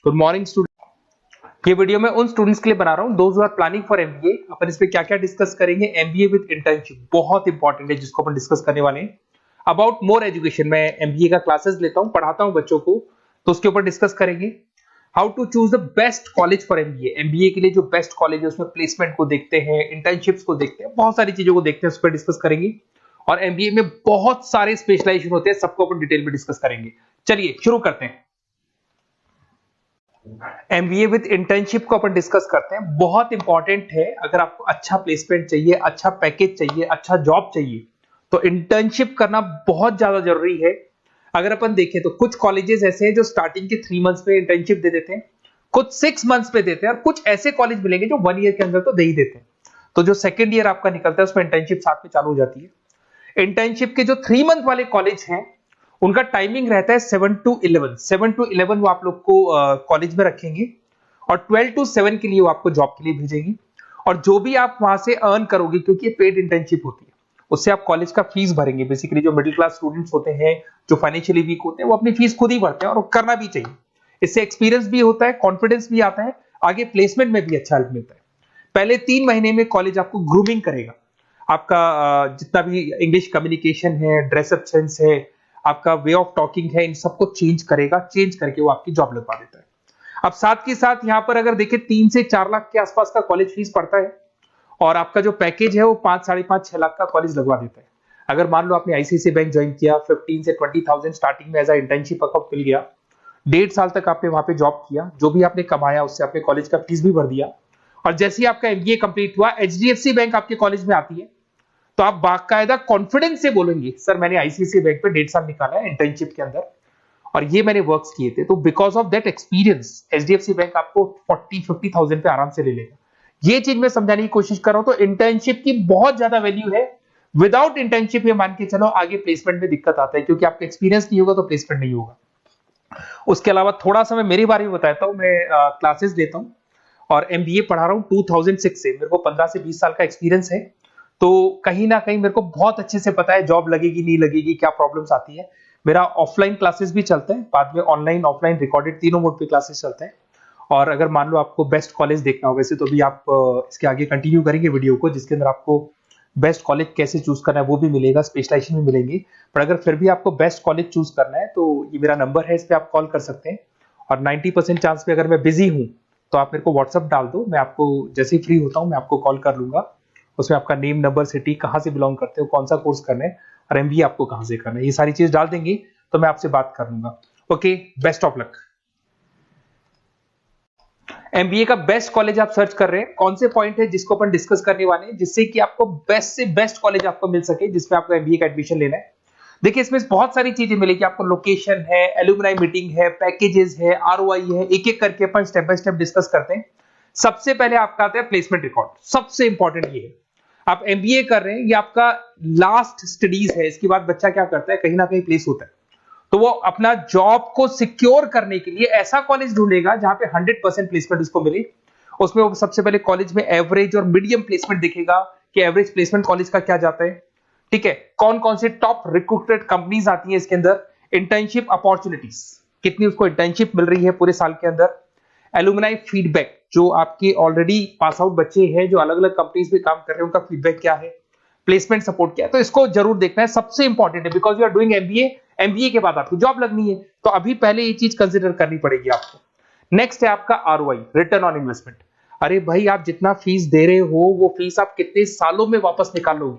Good morning student. ये video मैं उन स्टूडेंट्स के लिए बना रहा हूं those who are planning for MBA. अपन इस पे क्या क्या डिस्कस करेंगे। एमबीए विद इंटर्नशिप बहुत इंपॉर्टेंट है जिसको अपन डिस्कस करने वाले हैं। अबाउट मोर एजुकेशन, मैं एमबीए का क्लासेस लेता हूं, पढ़ाता हूं बच्चों को, तो उसके ऊपर डिस्कस करेंगे। How to choose the best college for MBA. MBA के लिए जो बेस्ट कॉलेज है उसमें प्लेसमेंट को देखते हैं, इंटर्नशिप्स को देखते हैं, बहुत सारी चीजों को देखते हैं, उस पर डिस्कस करेंगे। और एमबीए में बहुत सारे स्पेशलाइजेशन होते हैं, सबको अपन डिटेल में डिस्कस करेंगे। चलिए शुरू करते हैं। एमबीए विद इंटर्नशिप को अपन डिस्कस करते हैं। बहुत इंपॉर्टेंट है, अगर आपको अच्छा प्लेसमेंट चाहिए, अच्छा पैकेज चाहिए, अच्छा जॉब चाहिए, तो इंटर्नशिप करना बहुत ज्यादा जरूरी है। अगर अपन देखें तो कुछ कॉलेजेस ऐसे हैं जो स्टार्टिंग के 3 मंथ्स में इंटर्नशिप दे देते हैं, कुछ 6 मंथ्स पे देते हैं, और कुछ ऐसे कॉलेज मिलेंगे जो 1 ईयर के अंदर तो दे ही देते हैं। तो जो सेकेंड ईयर आपका निकलता है उसमें इंटर्नशिप साथ में चालू हो जाती है। इंटर्नशिप के जो 3 मंथ वाले कॉलेज हैं उनका टाइमिंग रहता है 7 to 11। 7 to 11 वो आप लोग को कॉलेज में रखेंगे, और 12 to 7 के लिए वो आपको जॉब के लिए भेजेंगे। और जो भी आप वहां से अर्न करोगे, क्योंकि ये पेड इंटर्नशिप होती है, उससे आप कॉलेज का फीस भरेंगे। बेसिकली जो मिडिल क्लास स्टूडेंट्स होते हैं, जो फाइनेंशियली वीक होते हैं, वो अपनी फीस खुद ही भरते हैं, और वो करना भी चाहिए। इससे एक्सपीरियंस भी होता है, कॉन्फिडेंस भी आता है, आगे प्लेसमेंट में भी अच्छा हेल्प मिलता है। पहले 3 महीने में कॉलेज आपको ग्रूमिंग करेगा। आपका जितना भी इंग्लिश कम्युनिकेशन है, ड्रेसअप सेंस है, आपका वे ऑफ टॉकिंग है, इन सबको चेंज करेगा। चेंज करके वो आपकी जॉब लगवा देता है। अब साथ के साथ यहाँ पर अगर देखें 3 से 4 लाख के आसपास का कॉलेज फीस पड़ता है, और आपका जो पैकेज है वो 5, 5.5, 6 लाख का कॉलेज लगवा देता है। अगर मान लो आपने आईसीआईसीआई बैंक ज्वाइन किया, 15 से 20,000 स्टार्टिंग में एज अ इंटर्नशिप अकाउंट मिल गया, 1.5 साल तक आपने वहां पे जॉब किया, जो भी आपने कमाया उससे आपने कॉलेज का फीस भी भर दिया, और जैसे ही आपका एमबीए कंप्लीट हुआ, एचडीएफसी बैंक आपके कॉलेज में आती है, तो आप बाकायदा कॉन्फिडेंस से बोलेंगे, सर मैंने आईसीआईसीआई बैंक पे 1.5 साल निकाला है इंटर्नशिप के अंदर, और ये मैंने वर्क्स किए थे, तो because of that experience HDFC bank आपको 40-50,000 पे आराम से ले लेगा। ये चीज मैं समझाने की कोशिश कर रहा हूं। तो इंटर्नशिप की बहुत ज्यादा वैल्यू है। विदाउट इंटर्नशिप ये मान के चलो आगे प्लेसमेंट में दिक्कत आता है, क्योंकि आपका एक्सपीरियंस नहीं होगा तो प्लेसमेंट नहीं होगा। उसके अलावा थोड़ा सा मैं मेरे बारे में बताता हूं। मैं क्लासेस देता हूं और एमबीए पढ़ा रहा हूं 2006 से। मेरे को 15 से 20 साल का एक्सपीरियंस है, तो कहीं ना कहीं मेरे को बहुत अच्छे से पता है जॉब लगेगी नहीं लगेगी, क्या प्रॉब्लम्स आती है। मेरा ऑफलाइन क्लासेस भी चलते हैं, बाद में ऑनलाइन ऑफलाइन रिकॉर्डेड तीनों मोड पे क्लासेस चलते हैं। और अगर मान लो आपको बेस्ट कॉलेज देखना हो, वैसे तो भी आप इसके आगे कंटिन्यू करेंगे वीडियो को, जिसके अंदर आपको बेस्ट कॉलेज कैसे चूज करना है वो भी मिलेगा, स्पेशलाइजेशन भी मिलेंगे। पर अगर फिर भी आपको बेस्ट कॉलेज चूज करना है तो ये मेरा नंबर है, इस पर आप कॉल कर सकते हैं। और 90% चांस पे अगर मैं बिजी हूँ तो आप मेरे को व्हाट्सअप डाल दो, मैं आपको जैसे ही फ्री होता हूँ मैं आपको कॉल कर लूंगा। उसमें आपका नेम, नंबर, सिटी, कहाँ से बिलोंग करते हो, कौन सा कोर्स करना है, और एमबीए आपको कहाँ से करना है, ये सारी चीज डाल देंगे तो मैं आपसे बात कर लूंगा। Okay, best of luck. MBA का बेस्ट कॉलेज आप सर्च कर रहे हैं, कौन से पॉइंट है जिसको अपन डिस्कस करने वाले हैं, जिससे कि आपको बेस्ट से बेस्ट कॉलेज आपको मिल सके जिसमें आपको एमबीए का एडमिशन लेना है। देखिए इसमें बहुत सारी चीजें मिलेगी आपको। लोकेशन है, एलुमनाई मीटिंग है, पैकेजेस है, आरओआई है, एक एक करके अपन स्टेप बाय स्टेप डिस्कस करते हैं। सबसे पहले आपका आता है प्लेसमेंट रिकॉर्ड। सबसे इंपॉर्टेंट ये है, आप एमबीए कर रहे हैं, ये आपका लास्ट स्टडीज है। इसके बाद बच्चा क्या करता है, कहीं ना कहीं प्लेस होता है, तो वो अपना जॉब को सिक्योर करने के लिए ऐसा कॉलेज ढूंढेगा जहां पे 100% प्लेसमेंट उसको मिले। उसमें वो सबसे पहले कॉलेज में एवरेज और मीडियम प्लेसमेंट दिखेगा कि एवरेज प्लेसमेंट कॉलेज का क्या जाता है, ठीक है। कौन कौन से टॉप रिक्रूटेड कंपनीज आती हैं इसके अंदर, इंटर्नशिप अपॉर्चुनिटीज कितनी उसको इंटर्नशिप मिल रही है पूरे साल के अंदर, एलुमनाई फीडबैक, जो आपके ऑलरेडी पास आउट बच्चे हैं जो अलग अलग कंपनीज में काम कर रहे हैं उनका फीडबैक क्या है, प्लेसमेंट सपोर्ट क्या है। तो इसको जरूर देखना है, सबसे इंपॉर्टेंट है, because you are doing MBA. MBA के बाद आपकी जॉब लगनी है, तो अभी पहले ये चीज कंसिडर करनी पड़ेगी आपको। नेक्स्ट है आपका आरओआई, रिटर्न ऑन इन्वेस्टमेंट। अरे भाई, आप जितना फीस दे रहे हो वो फीस आप कितने सालों में वापस निकालोगे।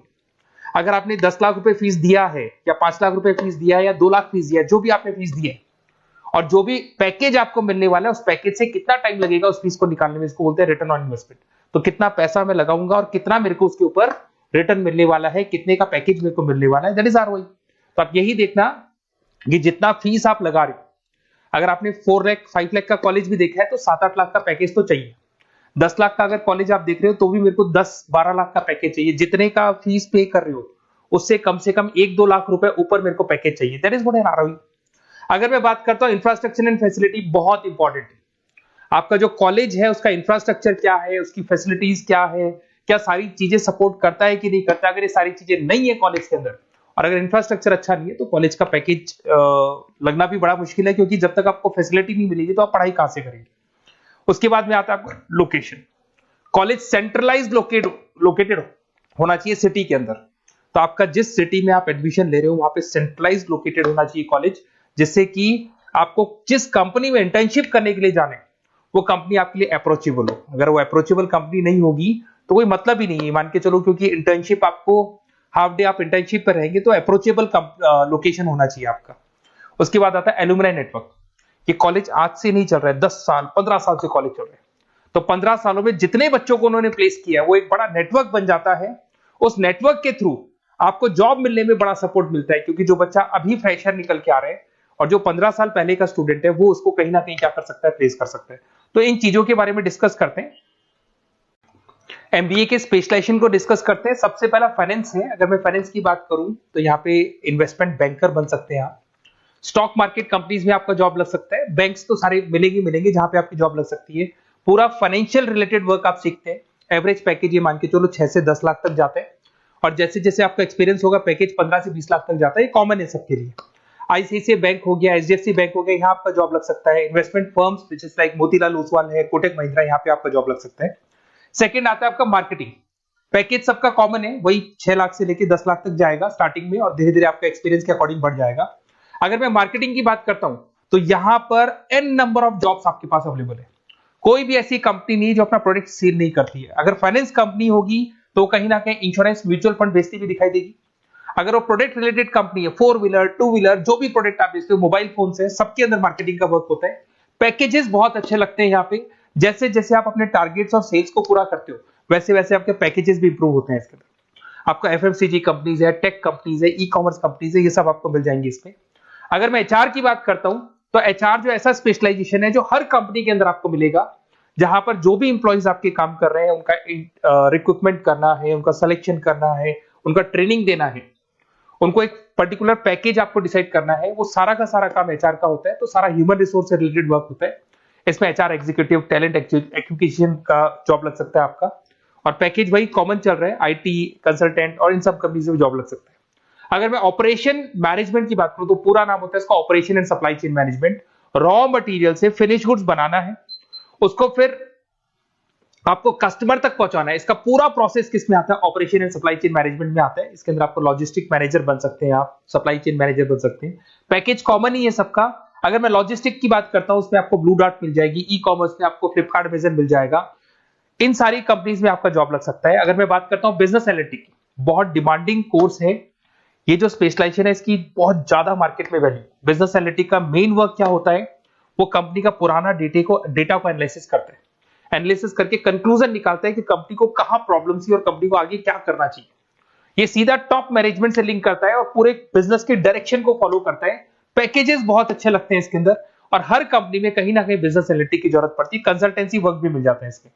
अगर आपने 10 लाख रुपए फीस दिया है, या 5 लाख रुपए फीस दिया है, या 2 लाख फीस दिया है, जो भी आपने फीस दी है, और जो भी पैकेज आपको मिलने वाला है उस पैकेज से कितना टाइम लगेगा उस फीस को निकालने में, इसको बोलते हैं रिटर्न ऑन इन्वेस्टमेंट। तो कितना पैसा मैं लगाऊंगा और कितना मेरे को उसके ऊपर रिटर्न मिलने वाला है, कितने का पैकेज मेरे को मिलने वाला है, दैट इज आरओआई। तो आप यही देखना कि जितना फीस आप लगा रहे हो, अगर आपने 4 लाख 5 लाख का कॉलेज भी देखा है तो 7-8 लाख का पैकेज तो चाहिए। 10 लाख का अगर कॉलेज आप देख रहे हो तो भी मेरे को 10-12 लाख का पैकेज चाहिए। जितने का फीस पे कर रहे हो उससे कम से कम 1-2 लाख रुपए ऊपर मेरे को पैकेज चाहिए, that is what an ROI. अगर मैं बात करता हूं इंफ्रास्ट्रक्चर एंड फैसिलिटी, बहुत इंपॉर्टेंट है। आपका जो कॉलेज है उसका इंफ्रास्ट्रक्चर क्या है, उसकी फैसिलिटीज क्या है, क्या सारी चीजें सपोर्ट करता है कि नहीं करता। अगर ये सारी चीजें नहीं है कॉलेज के अंदर और अगर इंफ्रास्ट्रक्चर अच्छा नहीं है तो कॉलेज का पैकेज लगना भी बड़ा मुश्किल है, क्योंकि जब तक आपको फैसिलिटी नहीं मिलेगी तो आप पढ़ाई कहां से करेंगे। उसके बाद में आता है आपका लोकेशन। कॉलेज सेंट्रलाइज लोकेटेड होना चाहिए सिटी के अंदर। तो आपका जिस सिटी में आप एडमिशन ले रहे हो वहां पे सेंट्रलाइज लोकेटेड होना चाहिए कॉलेज, जिससे कि आपको जिस कंपनी में इंटर्नशिप करने के लिए जाने वो कंपनी आपके लिए अप्रोचेबल हो। अगर वो अप्रोचेबल कंपनी नहीं होगी तो कोई मतलब ही नहीं है, मान के चलो, क्योंकि इंटर्नशिप आपको हाफ डे आप इंटर्नशिप पर रहेंगे तो अप्रोचेबल लोकेशन होना चाहिए आपका। उसके बाद आता है एलुमनाई नेटवर्क। ये कॉलेज आज से नहीं चल रहा है, 10 साल 15 साल से कॉलेज चल रहा है। तो 15 सालों में जितने बच्चों को उन्होंने प्लेस किया वो एक बड़ा नेटवर्क बन जाता है। उस नेटवर्क के थ्रू आपको जॉब मिलने में बड़ा सपोर्ट मिलता है, क्योंकि जो बच्चा अभी फ्रेशर निकल के आ रहे हैं और जो 15 साल पहले का स्टूडेंट है वो उसको कहीं ना कहीं क्या कर सकता है, प्लेस कर सकता है। तो इन चीजों के बारे में डिस्कस करते हैं। एमबीए के स्पेशलाइजेशन को डिस्कस करते हैं। सबसे पहला फाइनेंस है। अगर मैं फाइनेंस की बात करूं तो यहाँ पे इन्वेस्टमेंट बैंकर बन सकते हैं आप। स्टॉक मार्केट कंपनीज में आपका जॉब लग सकता है। बैंक्स तो सारे मिलेंगे जहां पे आपकी जॉब लग सकती है। पूरा फाइनेंशियल रिलेटेड वर्क आप सीखते हैं। एवरेज पैकेज ये मान के चलो 6 से 10 लाख तक जाते हैं, और जैसे जैसे आपका एक्सपीरियंस होगा पैकेज 15 से 20 लाख तक जाता है। ये कॉमन है सबके लिए। आईसीआईसीआई बैंक हो गया, एचडीएफसी बैंक हो गया, यहाँ आपका जॉब लग सकता है। Investment firms which is like Motilal Oswal है, कोटक महिंद्रा, यहाँ पे आपका जॉब लग सकता है। सेकंड आता है आपका मार्केटिंग। पैकेज सबका कॉमन है, वही 6 लाख से लेकर 10 लाख तक जाएगा स्टार्टिंग में, और धीरे धीरे आपका एक्सपीरियंस के अकॉर्डिंग बढ़ जाएगा। अगर मैं मार्केटिंग की बात करता हूं तो यहां पर एन नंबर ऑफ जॉब्स आपके पास अवेलेबल है। कोई भी ऐसी कंपनी नहीं जो अपना प्रोडक्ट सेल नहीं करती है। अगर फाइनेंस कंपनी होगी तो कहीं ना कहीं इंश्योरेंस म्यूचुअल फंड बेचती भी दिखाई देगी। अगर वो प्रोडक्ट रिलेटेड कंपनी है, 4 व्हीलर 2 व्हीलर जो भी प्रोडक्ट आप बेचते हो, मोबाइल फोन से, सबके अंदर मार्केटिंग का वर्क होता है। पैकेजेस बहुत अच्छे लगते हैं यहाँ पे। जैसे जैसे आप अपने टारगेट्स और सेल्स को पूरा करते हो वैसे वैसे आपके पैकेजेस भी इंप्रूव होते हैं इसके अंदर। आपका एफएमसीजी कंपनीज है, टेक कंपनीज है, ई कॉमर्स कंपनीज है, ये सब आपको मिल जाएंगे इसमें। अगर मैं एचआर की बात करता हूं तो एचआर जो ऐसा स्पेशलाइजेशन है जो हर कंपनी के अंदर आपको मिलेगा, जहां पर जो भी इंप्लॉइज आपके काम कर रहे हैं उनका रिक्रूटमेंट करना है, उनका सिलेक्शन करना है, उनका ट्रेनिंग देना है, उनको एक पर्टिकुलर पैकेज आपको डिसाइड करना है, वो सारा का सारा काम एचआर का होता है। तो सारा ह्यूमन रिसोर्स से रिलेटेड वर्क होता है। इसमें एचआर एग्जीक्यूटिव, टैलेंट एक्विजिशन का जॉब लग सकता है आपका, और पैकेज वही कॉमन चल रहा है, आईटी कंसल्टेंट और इन सब कंपनीज में जॉब लग सकता है। अगर मैं ऑपरेशन मैनेजमेंट की बात करूं तो पूरा नाम होता है इसका operation and supply chain management. Raw material से फिनिश गुड्स बनाना है, उसको फिर आपको कस्टमर तक पहुंचाना है। इसका पूरा प्रोसेस किस में आता है, operation and supply chain management में आता है। इसके अंदर आपको लॉजिस्टिक मैनेजर बन सकते हैं, आप सप्लाई चेन मैनेजर बन सकते हैं। पैकेज कॉमन ही है सबका। अगर मैं लॉजिस्टिक की बात करता हूं उसमें आपको ब्लू डॉट मिल जाएगी, ई कॉमर्स में आपको फ्लिपकार्ट अमेज़न मिल जाएगा। इन सारी कंपनीज में आपका जॉब लग सकता है। अगर मैं बात करता हूं बिजनेस एनालिटिक, बहुत डिमांडिंग कोर्स है ये जो स्पेशलाइजेशन है, इसकी बहुत ज्यादा मार्केट में वैल्यू। बिजनेस एनालिटिक का मेन वर्क क्या होता है, वो कंपनी का पुराना डेटा को एनालिसिस करता है। एनालिसिस करके कंक्लूजन निकालता है कि कंपनी को कहां प्रॉब्लम थी और कंपनी को आगे क्या करना चाहिए। ये सीधा टॉप मैनेजमेंट से लिंक करता है और पूरे बिजनेस के डायरेक्शन को फॉलो करता है। पैकेजेस बहुत अच्छे लगते हैं इसके अंदर, और हर कंपनी में कहीं ना कहीं बिजनेस एनालिटिक की जरूरत पड़ती है। कंसल्टेंसी वर्क भी मिल जाता है इसमें।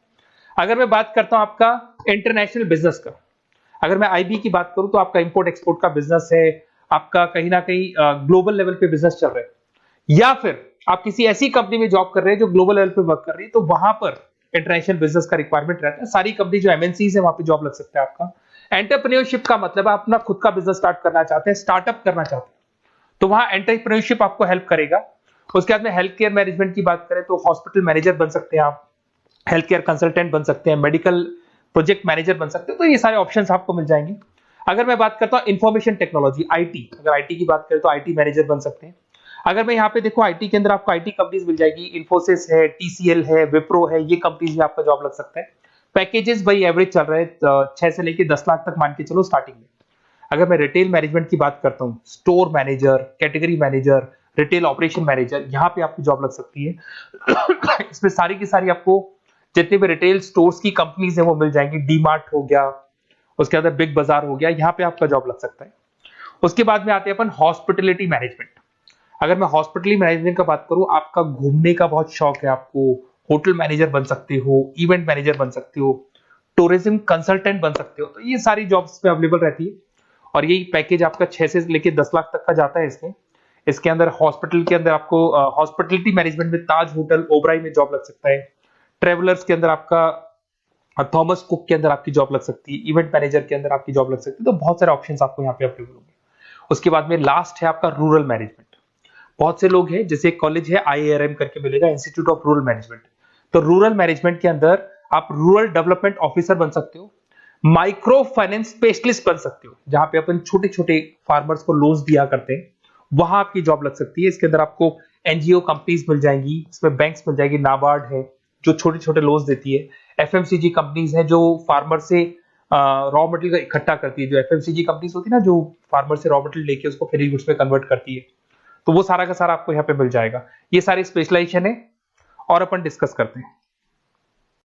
अगर मैं बात करता हूं आपका इंटरनेशनल बिजनेस का, अगर मैं आईबी की बात करूं तो आपका इंपोर्ट एक्सपोर्ट का बिजनेस है, आपका कहीं ना कहीं ग्लोबल लेवल पे बिजनेस चल रहा है, या फिर आप किसी ऐसी कंपनी में जॉब कर रहे हैं जो ग्लोबल लेवल पे वर्क कर रही है, तो वहां पर इंटरनेशनल बिजनेस का रिक्वायरमेंट रहता है। सारी कंपनी जो एमएनसीज है वहां पे जॉब लग सकता है आपका। एंटरप्रेन्योरशिप का मतलब आप अपना खुद का बिजनेस स्टार्ट करना चाहते हैं, स्टार्टअप करना चाहते हैं, तो वहां एंटरप्रेन्योरशिप आपको हेल्प करेगा। उसके बाद में हेल्थ केयर मैनेजमेंट की बात करें तो हॉस्पिटल मैनेजर बन सकते हैं आप, हेल्थ केयर कंसल्टेंट बन सकते हैं, मेडिकल प्रोजेक्ट मैनेजर बन सकते हैं। तो ये सारे ऑप्शंस आपको मिल जाएंगे। अगर मैं बात करता हूं इंफॉर्मेशन टेक्नोलॉजी, आईटी, अगर आईटी की बात करें तो आईटी मैनेजर बन सकते हैं। अगर मैं यहाँ पे देखो आईटी के अंदर आपको आईटी कंपनीज मिल जाएगी, इन्फोसिस है, टीसीएल है, विप्रो है, ये कंपनीज में आपका जॉब लग सकता है। पैकेजेस भाई एवरेज चल रहे हैं 6 से लेके 10 लाख तक मान के चलो स्टार्टिंग में। अगर मैं रिटेल मैनेजमेंट की बात करता हूँ, store manager, category manager, retail operation manager, यहाँ पे आपकी जॉब लग सकती है। इसमें सारी की सारी आपको जितने भी रिटेल स्टोर्स की कंपनीज है वो मिल जाएंगी। डीमार्ट हो गया, उसके बाद बिग बाजार हो गया, यहाँ पे आपका जॉब लग सकता है। उसके बाद में आते हैं अपन हॉस्पिटलिटी मैनेजमेंट। अगर मैं हॉस्पिटलिटी मैनेजमेंट का बात करूं, आपका घूमने का बहुत शौक है, आपको होटल मैनेजर बन सकते हो, इवेंट मैनेजर बन सकते हो, टूरिज्म कंसल्टेंट बन सकते हो। तो ये सारी जॉब्स पे अवेलेबल रहती है, और यही पैकेज आपका 6 से लेके 10 लाख तक का जाता है इसमें। इसके अंदर हॉस्पिटल के अंदर आपको हॉस्पिटलिटी मैनेजमेंट में ताज होटल, ओबराई में जॉब लग सकता है। ट्रेवलर्स के अंदर आपका थॉमस कुक के अंदर आपकी जॉब लग सकती है। इवेंट मैनेजर के अंदर आपकी जॉब लग सकती है। तो बहुत सारे ऑप्शंस आपको यहाँ पे अवेलेबल होंगे। उसके बाद में लास्ट है आपका रूरल मैनेजमेंट। बहुत से लोग हैं, जैसे एक कॉलेज है IARM करके मिलेगा, इंस्टीट्यूट ऑफ रूरल मैनेजमेंट। तो रूरल मैनेजमेंट के अंदर आप रूरल डेवलपमेंट ऑफिसर बन सकते हो, माइक्रो फाइनेंस स्पेशलिस्ट बन सकते हो, जहां पे अपन छोटे छोटे फार्मर्स को लोन्स दिया करते हैं, वहां आपकी जॉब लग सकती है। इसके अंदर आपको एनजीओ कंपनीज मिल जाएंगी, इसमें बैंक्स मिल जाएगी, नाबार्ड है जो छोटे छोटे लोन्स देती है, एफएमसीजी कंपनीज है जो फार्मर से रॉ मटेरियल इकट्ठा करती है, जो एफएमसीजी कंपनीज होती है ना, जो फार्मर से रॉ मटेरियल लेके उसको फिर गुड्स में कन्वर्ट करती है, तो वो सारा का सारा आपको यहाँ पे मिल जाएगा। ये सारी स्पेशलाइजेशन है और अपन डिस्कस करते हैं।